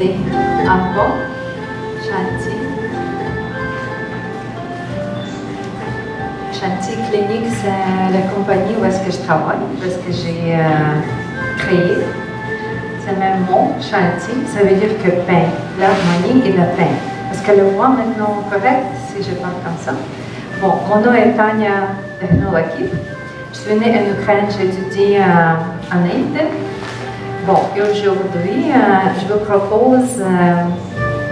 Namaste. Encore. Shanti. Shanti Clinique, c'est la compagnie où est-ce que je travaille, où est-ce que j'ai créé. C'est le même mot, Shanti, ça veut dire que paix, l'harmonie et la paix. Est-ce que le voix maintenant correct si je parle comme ça? Bon, mon nom est Tania Technolokip. Je suis née en Ukraine, j'ai étudié en Inde. Bon, et aujourd'hui, je vous propose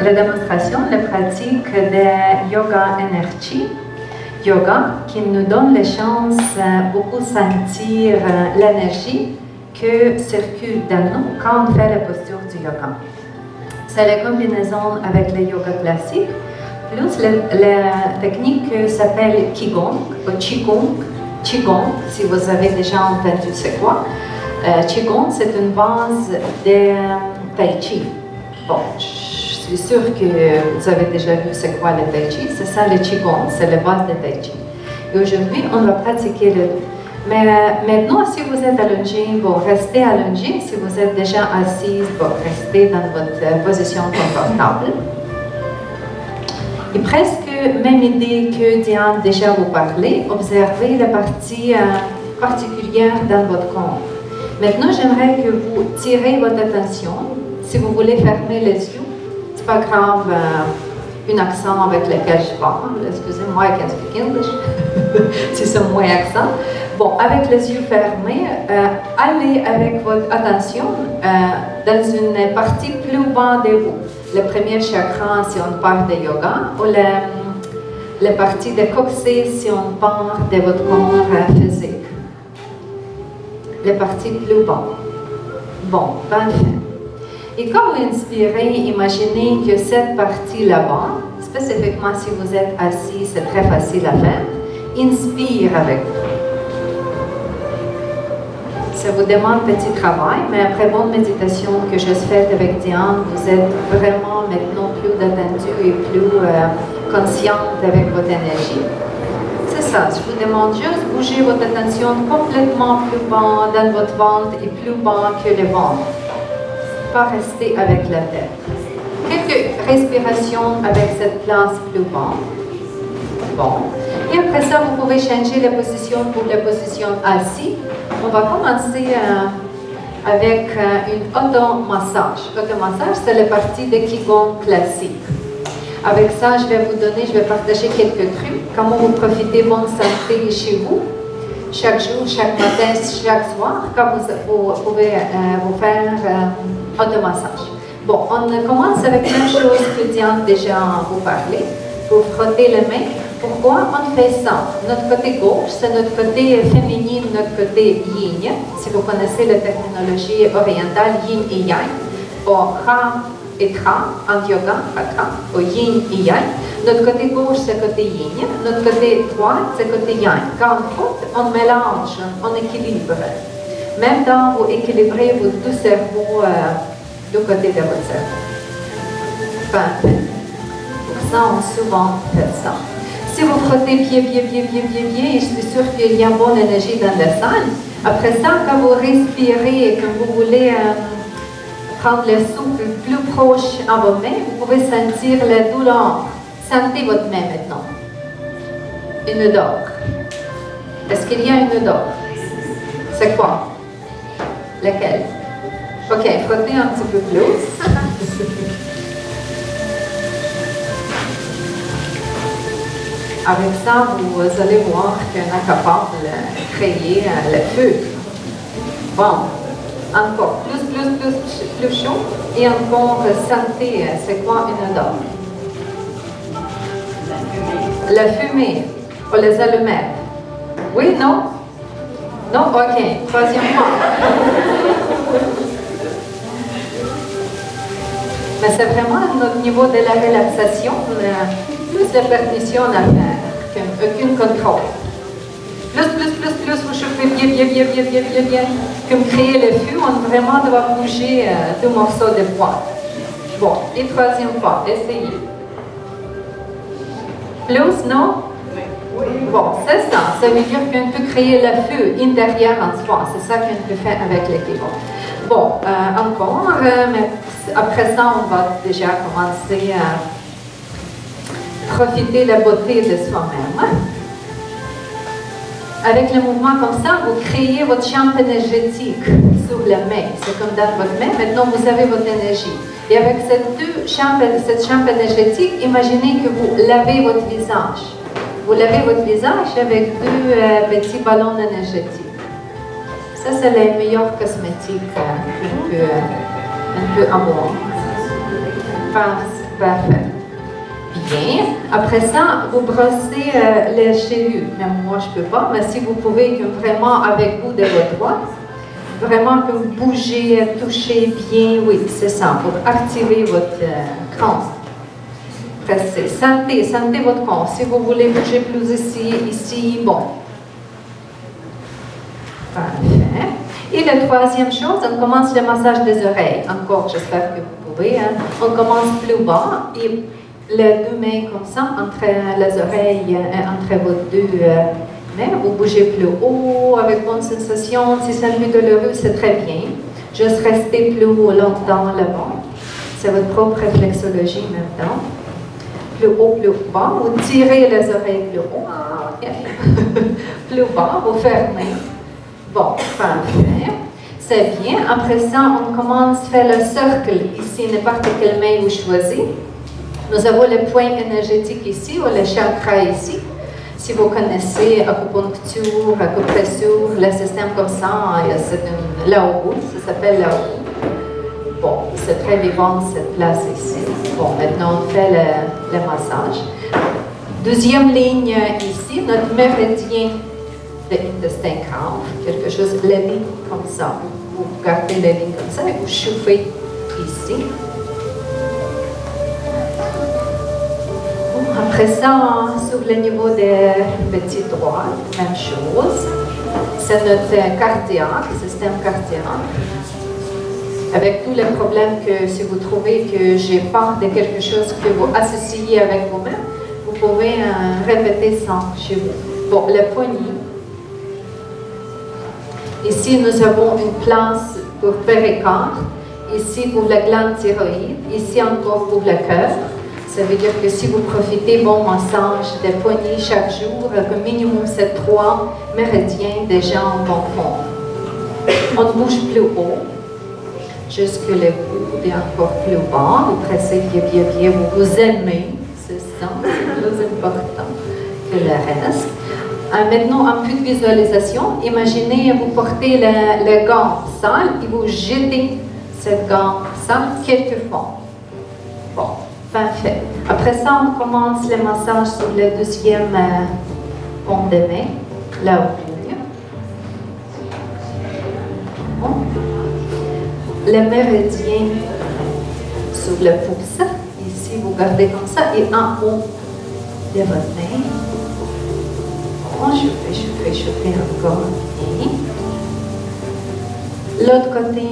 la démonstration, la pratique de yoga énergie. Yoga qui nous donne la chance de beaucoup sentir l'énergie qui circule dans nous quand on fait la posture du yoga. C'est la combinaison avec le yoga classique, plus la technique qui s'appelle Qigong ou Qigong. Qigong, si vous avez déjà entendu c'est quoi. Qigong, c'est une base de Tai Chi. Bon, je suis sûre que vous avez déjà vu c'est quoi le Tai Chi. C'est ça le Qigong, c'est la base de Tai Chi. Et aujourd'hui, on va pratiquer le deux. Mais maintenant, si vous êtes allongé, bon, restez allongé. Si vous êtes déjà assise, bon, restez dans votre position confortable. Et presque même idée que Diane déjà vous parlait, observez la partie particulière dans votre corps. Maintenant, j'aimerais que vous tirez votre attention. Si vous voulez fermer les yeux, c'est pas grave, un accent avec lequel je parle. Excusez-moi, I can speak English. Si c'est mon accent. Bon, avec les yeux fermés, allez avec votre attention dans une partie plus bas de vous. Le premier chakra si on parle de yoga, ou la partie de coccyx si on parle de votre corps physique. La partie plus bas. Bon, parfait. Et quand vous inspirez, imaginez que cette partie là-bas, spécifiquement si vous êtes assis, c'est très facile à faire, inspire avec vous. Ça vous demande petit travail, mais après bonne méditation que je fais avec Diane, vous êtes vraiment maintenant plus attendu et plus consciente avec votre énergie. C'est ça, je vous demande juste de bouger votre attention complètement plus bas dans votre ventre et plus bas que le ventre. Pas rester avec la tête. Quelques respirations avec cette place plus bas. Bon. Et après ça, vous pouvez changer la position pour la position assise. On va commencer avec un automassage. L'automassage, c'est la partie de Qigong classique. Avec ça, je vais partager quelques trucs. Comment vous profitez de bonne santé chez vous. Chaque jour, chaque matin, chaque soir, quand vous pouvez vous faire automassage. Bon, on commence avec la même chose que Diane déjà vous parlait. Vous frottez les mains. Pourquoi on fait ça? Notre côté gauche, c'est notre côté féminin, notre côté yin. Si vous connaissez la terminologie orientale, yin et yang. Au ra et tra, en yoga, ra, au yin et yang. Notre côté gauche, c'est côté yin. Notre côté droit, c'est côté yang. Quand on frotte, on mélange, on équilibre. Même temps, vous équilibrez vos deux cerveaux du côté de votre cerveau. Parfait. Pour ça, on souvent fait ça. Si vous frottez bien, et je suis sûre qu'il y a une bonne énergie dans la salle. Après ça, quand vous respirez et que vous voulez prendre le souffle plus proche à vos mains, vous pouvez sentir la douleur. Sentez votre main maintenant. Une odeur. Est-ce qu'il y a une odeur? C'est quoi? Laquelle? Ok, frottez un petit peu plus. Avec ça, vous allez voir qu'on est capable de créer le feu. Bon, encore plus chaud. Et encore, sentez, c'est quoi une odeur? La fumée ou les allumettes. Oui, non? Non? Ok, troisième point. Mais c'est vraiment notre niveau de la relaxation. Plus de permission à faire, qu'aucun contrôle. Plus, vous chauffez bien, comme créer le feu, on vraiment doit bouger deux morceaux de bois. Bon, et troisième pas, essayez. Plus, non? Bon, c'est ça. Ça veut dire qu'on peut créer le feu intérieur en soi. C'est ça qu'on peut faire avec les Qigong. Bon, encore, mais après ça, on va déjà commencer à profiter de la beauté de soi-même. Avec le mouvement comme ça, vous créez votre champ énergétique sur la main. C'est comme dans votre main, maintenant vous avez votre énergie. Et avec cette champ énergétique, imaginez que vous lavez votre visage. Vous lavez votre visage avec deux petits ballons énergétiques. Ça, c'est les meilleurs cosmétiques un peu avoir. Parfait. Bien. Après ça, vous brossez les cheveux. Même moi, je ne peux pas, mais si vous pouvez, que vraiment avec vous de votre doigt, vraiment que vous bougez, touchez bien, oui, c'est ça, pour activer votre corps. Pressez. Sentez votre corps. Si vous voulez bouger plus ici, bon. Parfait. Et la troisième chose, on commence le massage des oreilles. Encore, j'espère que vous pouvez. Hein. On commence plus bas et les deux mains comme ça, entre les oreilles, entre vos deux mains. Vous bougez plus haut avec bonne sensation. Si c'est un peu douloureux, c'est très bien. Juste rester plus longtemps là-bas. C'est votre propre réflexologie maintenant. Plus haut, plus bas. Vous tirez les oreilles plus haut. Plus bas, vous fermez. Bon, parfait. C'est bien. Après ça, on commence à faire le cercle. Ici, n'importe quelle main vous choisissez. Nous avons le point énergétique ici, ou le chakra ici. Si vous connaissez acupuncture, acupressure, le système comme ça, c'est là-haut, ça s'appelle là-haut. Bon, c'est très vivant cette place ici. Bon, maintenant on fait le massage. Deuxième ligne ici, notre méridien de l'intestin grave, quelque chose, la ligne comme ça. Vous gardez la ligne comme ça et vous chauffez ici. Après ça, sur le niveau des petits droits, même chose. C'est notre cardiaque, système cardiaque. Avec tous les problèmes que si vous trouvez que j'ai peur de quelque chose que vous associez avec vous-même, vous pouvez répéter ça chez vous. Bon, le poignet. Ici, nous avons une place pour péricarde. Ici, pour la glande thyroïde. Ici, encore pour le cœur. Ça veut dire que si vous profitez bon massage des poignets chaque jour, que minimum c'est 3 méridiens déjà en bon fond. On bouge plus haut, jusque le coude et encore plus bas. Vous pressez bien, vous vous aimez, c'est ça, c'est plus important que le reste. Maintenant, un peu de visualisation. Imaginez, vous portez le gant sale et vous jetez cette gant sale quelquefois. Bon. Parfait. Après ça, on commence le massage sur le deuxième paume de main, là-haut. Bon. Le méridien sur le pouce. Ici, vous gardez comme ça. Et en haut de votre main. Bon, chauffez encore. L'autre côté,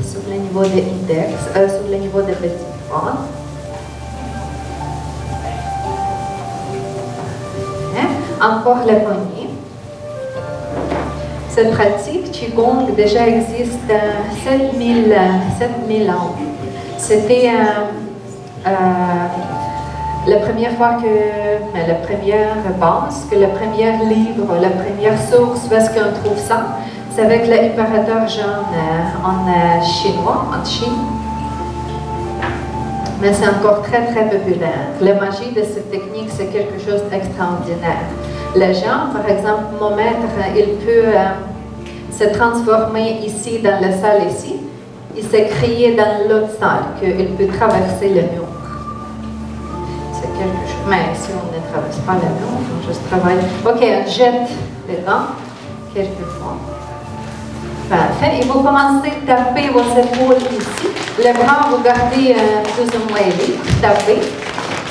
sur le niveau de l'index, sur le niveau des petits doigts. Encore le poignet. Cette pratique Qigong déjà existe 7000 ans. C'était la première fois la première base, que le premier livre, la première source où est-ce qu'on trouve ça, c'est avec l'impérateur Jean en chinois, en Chine. Mais c'est encore très populaire. La magie de cette technique, c'est quelque chose d'extraordinaire. Les gens, par exemple, mon maître, il peut se transformer ici, dans la salle ici, et se créer dans l'autre salle, qu'il peut traverser le mur. C'est quelque chose. Mais si on ne traverse pas le mur, on juste travaille. Ok, on jette dedans, quelquefois. Parfait. Et vous commencez à taper vos épaules ici. Les bras, vous gardez plus ou moins libres, tapez.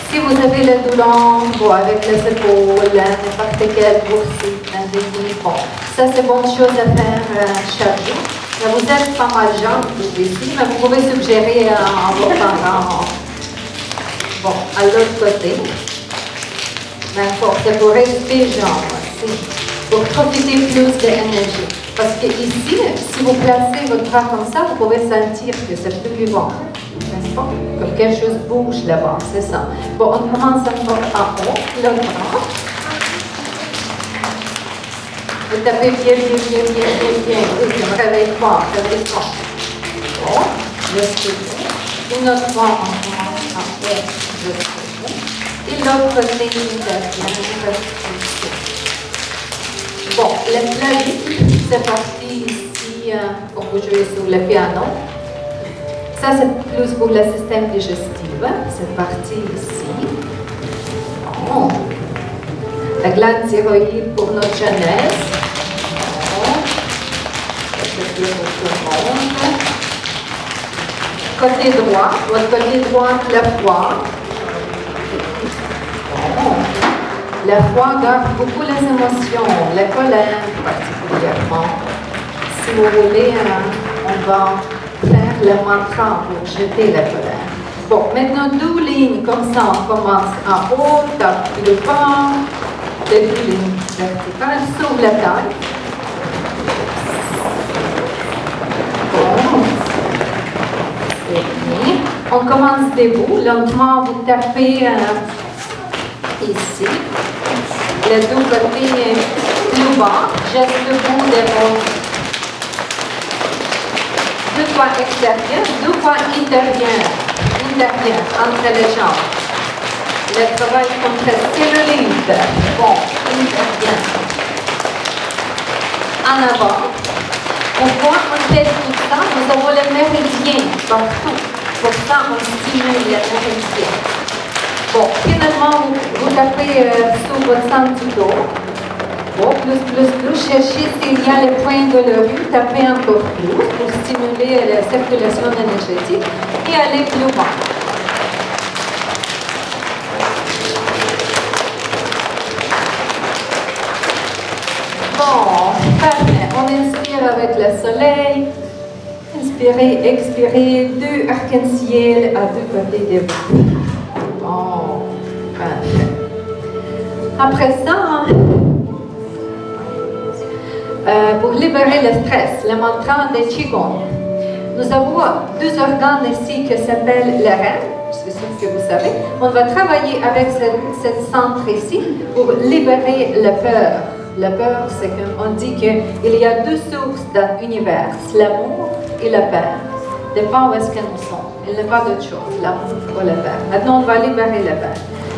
Si vous avez le douleur, bon, avec les épaules, n'importe quelle bourse, bon, ça c'est bonne chose à faire chaque jour. Mais vous êtes pas mal jambes ici, mais vous pouvez suggérer en vos parents. Bon, à l'autre côté. N'importe, c'est pour rester jambes, pour profiter plus d'énergie. Parce que ici, si vous placez votre bras comme ça, vous pouvez sentir que c'est plus vivant. N'est-ce pas? Comme quelque chose bouge là-bas, c'est ça. Bon, on commence encore en haut, le bras. Vous tapez bien. Oui, je me réveille fort, réveille fort. Bon, respirez. Une autre fois, on commence en haut, respirez. Et l'autre côté, respirez. Bon, le clavier, c'est parti ici, quand vous jouez sur le piano. Ça, c'est plus pour le système digestif. C'est parti ici. Bon. La glande thyroïde pour notre jeunesse. Bon. C'est bien pour tout le monde. Côté droit, votre côté droit, le foie. Bon. Le foie garde beaucoup les émotions, la colère particulièrement. Si vous voulez, on va faire le mantra pour jeter la colère. Bon, maintenant 2 lignes comme ça, on commence en haut, tape le bas, 2 lignes verticales sur la taille. Bon, c'est bien. On commence debout, lentement vous tapez ici. Les 2 côtés plus bas, geste le bout des bras. 2 fois extérieur, 2 fois intérieur, entre les jambes. Le travail contre cellulite. Bon, intérieur. En avant. Pourquoi on fait tout ça? Nous avons les méridiens partout. Pour ça, on stimule les méridiens. Bon, finalement, vous tapez sur votre centre du dos. Bon, plus, cherchez s'il y a les points de la rue, tapez encore plus pour stimuler la circulation énergétique et aller plus bas. Bon, parfait. On inspire avec le soleil. Inspirez, expirez, 2 arcs-en-ciel à 2 côtés de vous. Bon, parfait. Après ça, pour libérer le stress, le mantra de Qigong. Nous avons 2 organes ici qui s'appellent les reins, je suis sûre que vous savez. On va travailler avec ce centre ici pour libérer la peur. La peur, c'est qu'on dit qu'il y a 2 sources dans l'univers, l'amour et la peur. Dépend où est-ce que nous sommes. Il n'y a pas d'autre chose, l'amour ou la peur. Maintenant, on va libérer la peur.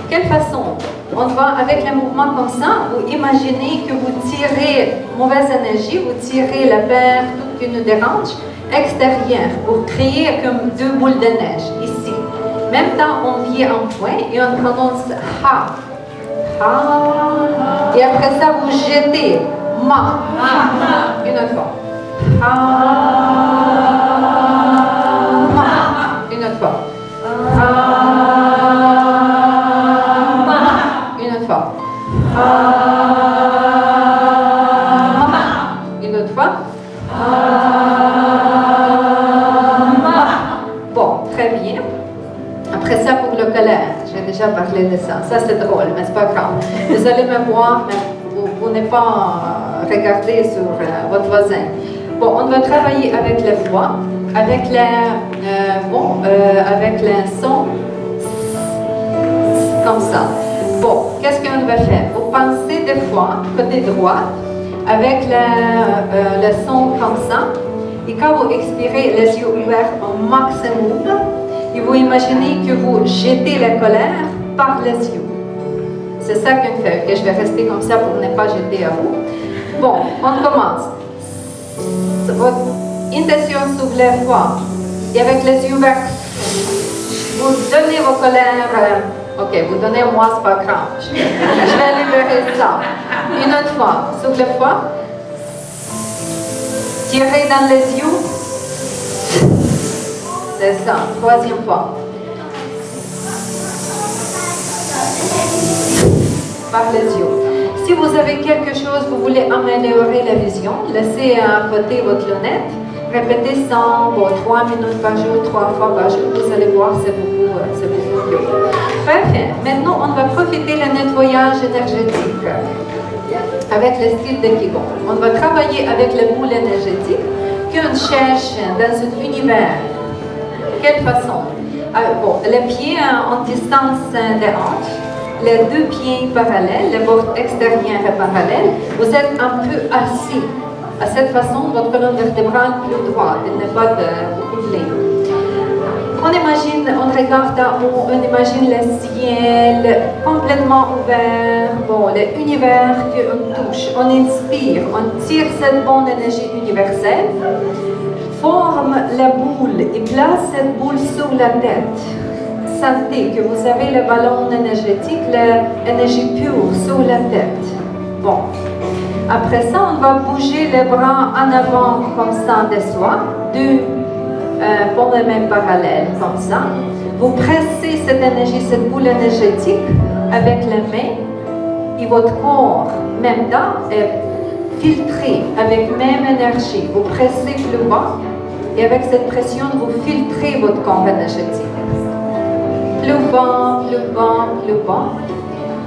Quelle façon? On va, avec un mouvement comme ça, vous imaginez que vous tirez mauvaise énergie, vous tirez la peur, tout qui nous dérange, extérieur, pour créer comme 2 boules de neige, ici. Même temps, on vient en point et on prononce ha. Ha. Et après ça, vous jetez ma. Une autre fois. Ha. Ma. Une autre fois. Ha. Une autre fois. Bon, très bien. Après ça, pour le colère, j'ai déjà parlé de ça. Ça, c'est drôle, mais c'est pas grave. Vous allez me voir, mais vous n'êtes pas regardé sur votre voisin. Bon, on va travailler avec le voix, avec avec le son, comme ça. Bon, qu'est-ce qu'on va faire? Vous pensez des fois, côté droit, avec le son comme ça. Et quand vous expirez, les yeux ouverts au maximum, et vous imaginez que vous jetez la colère par les yeux. C'est ça qu'on fait. Okay, je vais rester comme ça pour ne pas jeter à vous. Bon, on commence. Votre intention s'ouvre les fois. Et avec les yeux ouverts, vous donnez vos colères. Ok, vous donnez moi, c'est pas grave. Je vais libérer ça. Une autre fois, souffle le foie. Tirez dans les yeux. C'est ça, 3e fois. Par les yeux. Si vous avez quelque chose, vous voulez améliorer la vision, laissez à côté votre lunette. Répétez ça 3 minutes par jour, 3 fois par jour. Vous allez voir, c'est beaucoup mieux. Parfait. Maintenant, on va profiter du nettoyage énergétique. avec le style de Qigong. On va travailler avec les boules énergétiques qu'on cherche dans un univers. De quelle façon? Les pieds en distance des hanches, les deux pieds parallèles, les bords extérieurs et parallèles, vous êtes un peu assis. À cette façon, votre colonne vertébrale plus droite, il n'y a pas beaucoup de lignes. On imagine, on regarde en haut, on imagine le ciel complètement ouvert, l'univers qu'on touche, on inspire, on tire cette bonne énergie universelle, forme la boule et place cette boule sur la tête. Sentez que vous avez le ballon énergétique, l'énergie pure sur la tête. Bon. Après ça, on va bouger les bras en avant comme ça de soi, pour les mains parallèles, comme ça. Vous pressez cette énergie, cette boule énergétique avec les mains et votre corps, même temps, est filtré avec même énergie. Vous pressez plus bas et avec cette pression, vous filtrez votre corps énergétique. Plus bas, plus bas, plus bas.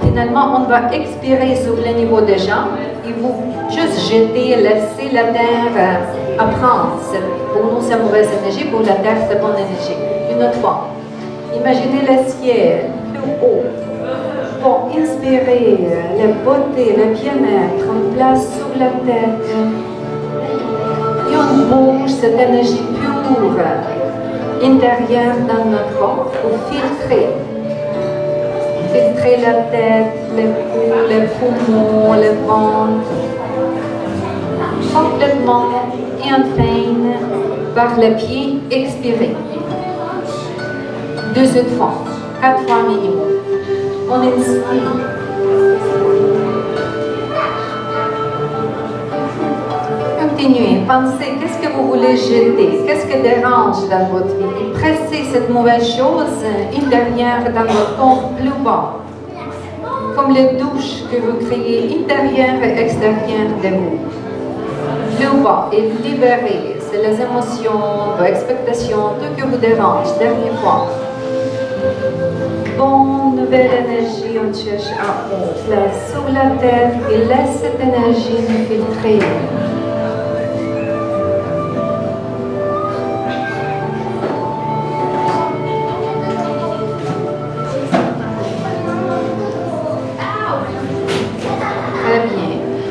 Finalement, on va expirer sur le niveau des jambes et vous juste jeter, laisser la terre apprendre. Pour nous, c'est mauvaise énergie, pour la terre, c'est bonne énergie. Une autre fois. Imaginez le ciel plus haut. Bon, inspirez la beauté, le bien-être, on place sur la tête. Et on bouge cette énergie pure intérieure dans notre corps pour filtrer. Filtrer la tête, les poumons, le ventre, complètement, et enfin, par les pieds, expirer. 2 fois, 4 fois minimum. On inspire. Continuez, pensez, qu'est-ce que vous voulez jeter? Qu'est-ce qui dérange dans votre vie? Et pressez cette mauvaise chose intérieure dans votre corps plus bas. Comme les douches que vous créez intérieures et extérieures de vous. Plus bas et libérez. C'est les émotions, vos expectations, tout ce qui vous dérange. Dernière fois. Bon, nouvelle énergie, on cherche en haut. Place sur la tête et laisse cette énergie nous filtrer.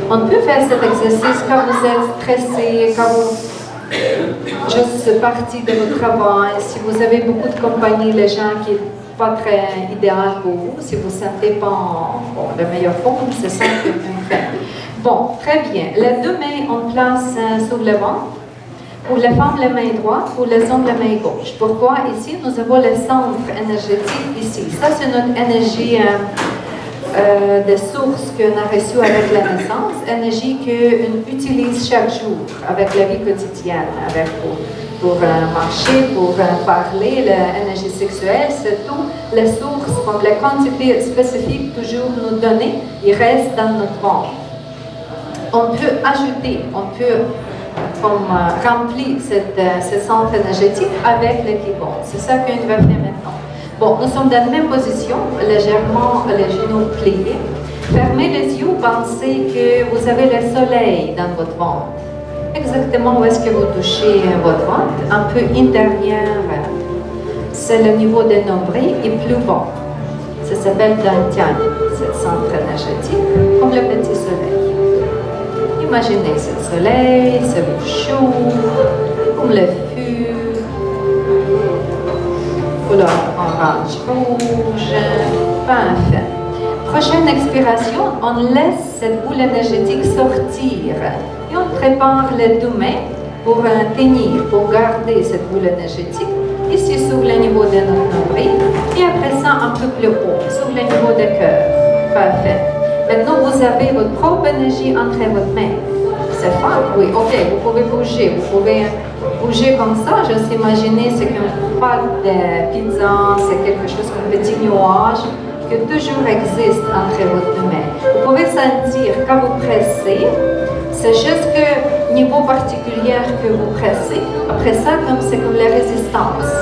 On peut faire cet exercice quand vous êtes stressé, quand vous juste parti de votre travail, si vous avez beaucoup de compagnie, les gens qui n'est pas très idéal pour vous, si vous ne sentez pas en la meilleure forme, c'est ça que vous faites. Bon, très bien. Les deux mains, on place sur le ventre. Pour les femmes, la main droite, pour les hommes, la main gauche. Pourquoi ici, nous avons le centre énergétique ici. Ça, c'est notre énergie des sources qu'on a reçues avec la naissance, énergie qu'on utilise chaque jour avec la vie quotidienne, pour marcher, pour parler, l'énergie sexuelle, c'est tout. Les sources, comme les quantités spécifiques toujours nous données, ils restent dans notre ventre. On peut ajouter, on peut remplir ce centre énergétique avec le Qigong. C'est ça qu'on va faire maintenant. Bon, nous sommes dans la même position, légèrement les genoux pliés. Fermez les yeux, pensez que vous avez le soleil dans votre ventre. Exactement où est-ce que vous touchez votre ventre, un peu intérieur. C'est le niveau de nombril et plus bas. Ça s'appelle Dantian, ce centre énergétique, comme le petit soleil. Imaginez ce soleil, ce chaud, comme le feu. Couleur orange, rouge, parfait. Prochaine expiration, on laisse cette boule énergétique sortir et on prépare les deux mains pour tenir, pour garder cette boule énergétique ici sur le niveau de notre nombril et après ça un peu plus haut, sur le niveau du cœur. Parfait. Maintenant, vous avez votre propre énergie entre vos mains. C'est fort? Oui, ok, vous pouvez bouger. Vous pouvez bouger comme ça. Juste imaginer, c'est qu'une pâte de pizza, c'est quelque chose comme un petit nuage qui toujours existe entre vos deux mains. Vous pouvez sentir quand vous pressez, c'est juste que niveau particulier que vous pressez. Après ça, c'est comme la résistance.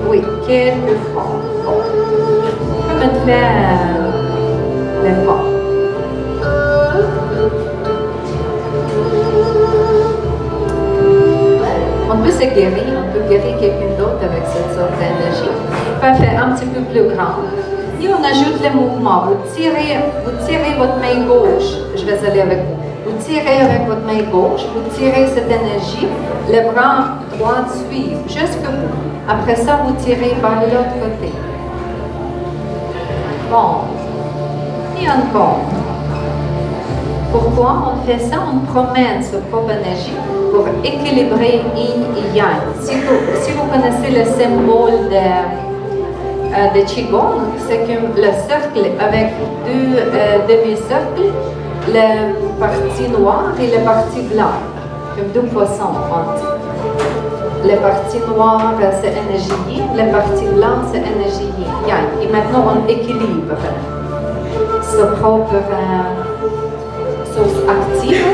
Oui, quelques fois. Bon. On peut faire l'effort. c'est guéri, on peut guérir quelqu'un d'autre avec cette sorte d'énergie. Parfait, un petit peu plus grand. Et on ajoute le mouvement. Vous tirez votre main gauche. Je vais aller avec vous. Vous tirez avec votre main gauche, vous tirez cette énergie, le bras droit suit jusqu'au bout. Après ça, vous tirez par l'autre côté. Bon. Et encore. Pourquoi on fait ça? On promène sa propre énergie pour équilibrer yin et yang. Si vous connaissez le symbole de Qigong, c'est que le cercle avec deux demi-cercles, la partie noire et la partie blanche, comme deux poissons entre. La partie noire, c'est énergie yin, la partie blanche, c'est énergie yang. Et maintenant, on équilibre sa propre source active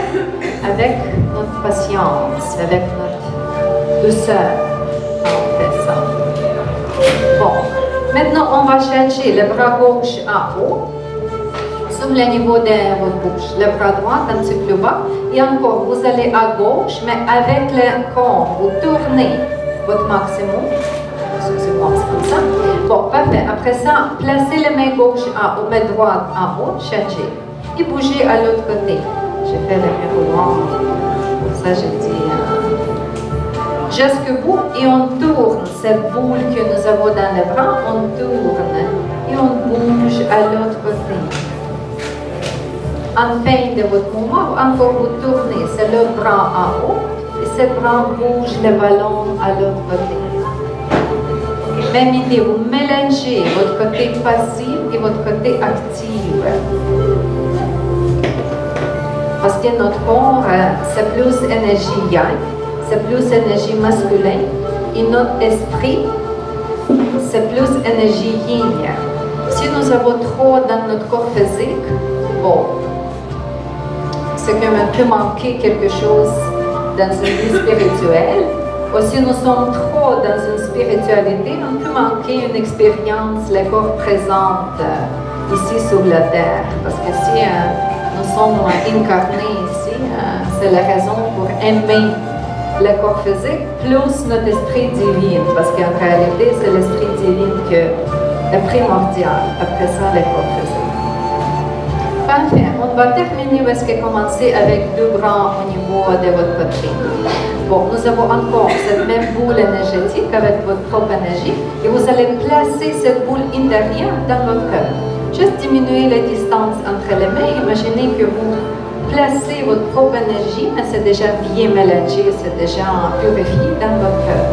avec notre patience, avec notre douceur. On fait ça. Bon, maintenant, on va changer le bras gauche en haut, sur le niveau de votre bouche. Le bras droit un petit peu plus bas. Et encore, vous allez à gauche, mais avec le corps, vous tournez votre maximum. Excusez-moi, c'est comme ça. Bon, parfait. Après ça, placez la main gauche en haut, main droite en haut, changez. Et bougez à l'autre côté. J'ai fait le miroir. Pour ça, j'ai dit jusqu'au bout. Et on tourne cette boule que nous avons dans le bras. On tourne. Et on bouge à l'autre côté. En fin de votre mouvement, encore vous tournez, c'est l'autre bras en haut, et ce bras bouge le ballon à l'autre côté. Même idée, vous mélangez votre côté passif et votre côté actif. Parce que notre corps, c'est plus énergie yang, c'est plus énergie masculine, et notre esprit, c'est plus énergie yin. Si nous avons trop dans notre corps physique, bon, c'est comme un peu manquer quelque chose dans une vie spirituelle. Ou si nous sommes trop dans une spiritualité, on peut manquer une expérience, le corps présente ici sur la terre. Parce que si nous sommes incarnés ici, c'est la raison pour aimer le corps physique plus notre esprit divin. Parce qu'en réalité, c'est l'esprit divin qui est primordial. Après ça, le corps physique. Parfait. On va terminer où est-ce que commencer avec deux bras au niveau de votre poitrine. Bon, nous avons encore cette même boule énergétique avec votre propre énergie et vous allez placer cette boule intérieure dans votre cœur. Juste diminuer la distance entre les mains. Imaginez que vous placez votre propre énergie, mais c'est déjà bien mélangé, c'est déjà purifié dans votre cœur.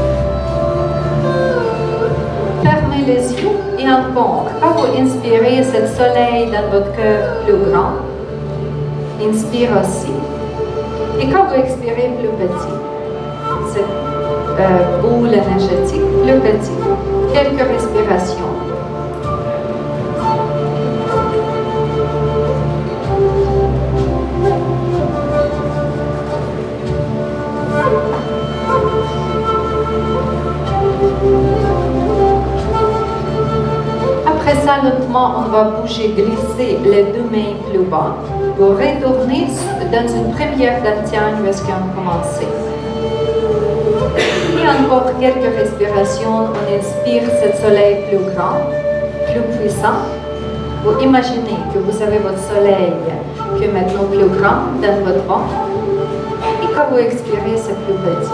Fermez les yeux. Et encore, quand vous inspirez ce soleil dans votre cœur plus grand, inspire aussi. Et quand vous expirez plus petit, cette boule énergétique plus petit, quelques respirations. Après ça, lentement, on va bouger, glisser les deux mains plus bas pour retourner dans une première dantiane où est-ce qu'on a commencé. Et encore quelques respirations, on inspire ce soleil plus grand, plus puissant. Vous imaginez que vous avez votre soleil qui est maintenant plus grand dans votre ventre. Et quand vous expirez, c'est plus petit.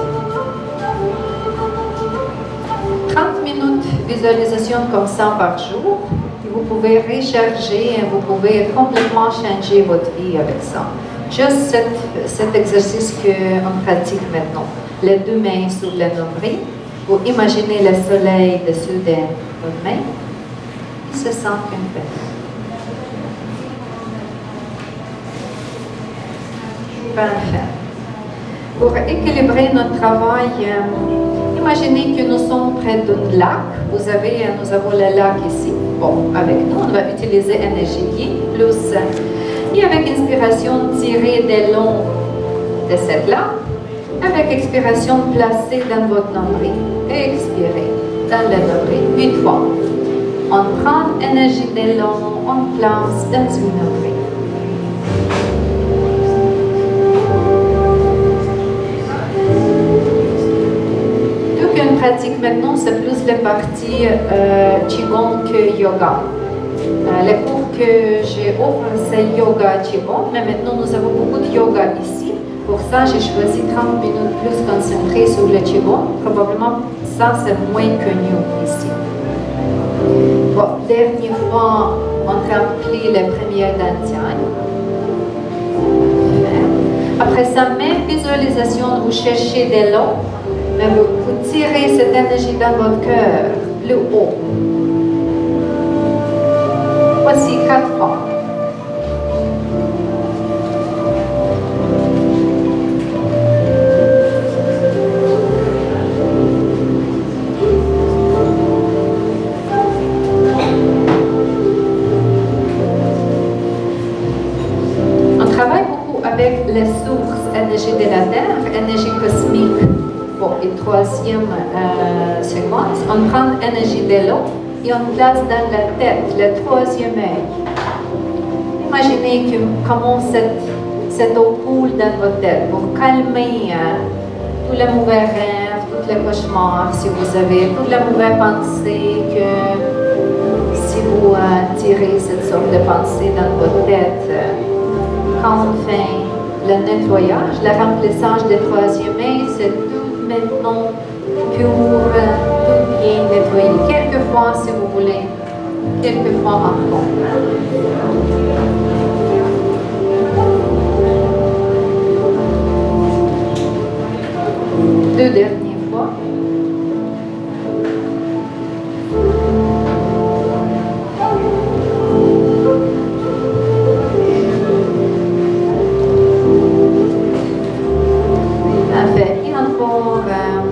30 minutes de visualisation comme ça par jour. Et vous pouvez recharger, vous pouvez complètement changer votre vie avec ça. Juste cet exercice qu'on pratique maintenant. Les deux mains sur le nombril. Vous imaginez le soleil dessus de votre main. Il se sent une paix. Parfait. Pour équilibrer notre travail, imaginez que nous sommes près d'un lac. Nous avons le lac ici. Bon, avec nous, on va utiliser énergie plus. Et avec inspiration, tirer des longs de cette lac. Avec expiration, placez dans votre nombril. Et expirez dans le nombril 8 fois. On prend énergie des longs, on place dans une nombril. c'est plus la partie Qigong que yoga. Les cours que j'ai offert, c'est yoga Qigong, mais maintenant nous avons beaucoup de yoga ici. Pour ça, j'ai choisi 30 minutes plus concentrées sur le Qigong. Probablement, ça, c'est moins connu ici. Bon, dernière fois, on remplit les premières dantianes. Après ça, même visualisation, vous cherchez de l'eau, mais vous tirez cette énergie dans votre cœur, plus haut. Voici 4 fois. Avec les sources énergie de la Terre, énergie cosmique. Bon, et troisième séquence, on prend l'énergie de l'eau et on place dans la tête, le troisième œil. Imaginez comment cette eau coule dans votre tête pour calmer tous les mauvais rêves, tous les cauchemars, si vous avez toutes les mauvaises pensées, que si vous tirez cette sorte de pensée dans votre tête, quand on fait le nettoyage, le remplissage des troisième œil, c'est tout maintenant pur, tout bien nettoyé. Quelquefois, si vous voulez, quelquefois encore. Deux dernières fois.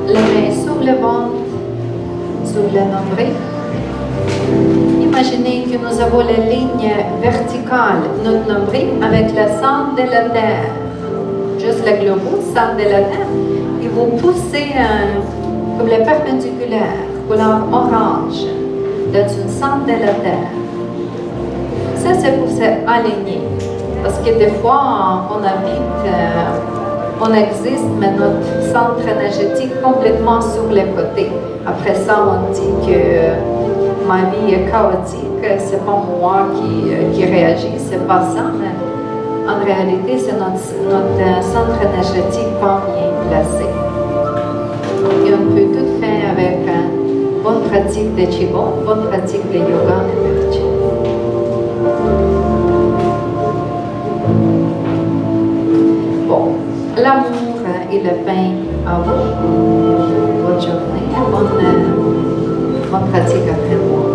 Les mains sur le ventre, sur le nombril. Imaginez que nous avons la ligne verticale, notre nombril, avec le centre de la Terre. Juste le globus, centre de la Terre. Et vous poussez comme le perpendiculaire, couleur orange, dans le centre de la Terre. Ça, c'est pour s'aligner. Parce que des fois, on habite... on existe, mais notre centre énergétique complètement sur les côtés. Après ça, on dit que ma vie est chaotique, c'est pas moi qui réagit, c'est pas ça, mais en réalité, c'est notre centre énergétique pas bien placé. Et on peut tout faire avec une bonne pratique de Qigong, une bonne pratique de yoga de vertu. Bon. L'amour et le pain à vous. Bonne journée, bonne pratique après moi.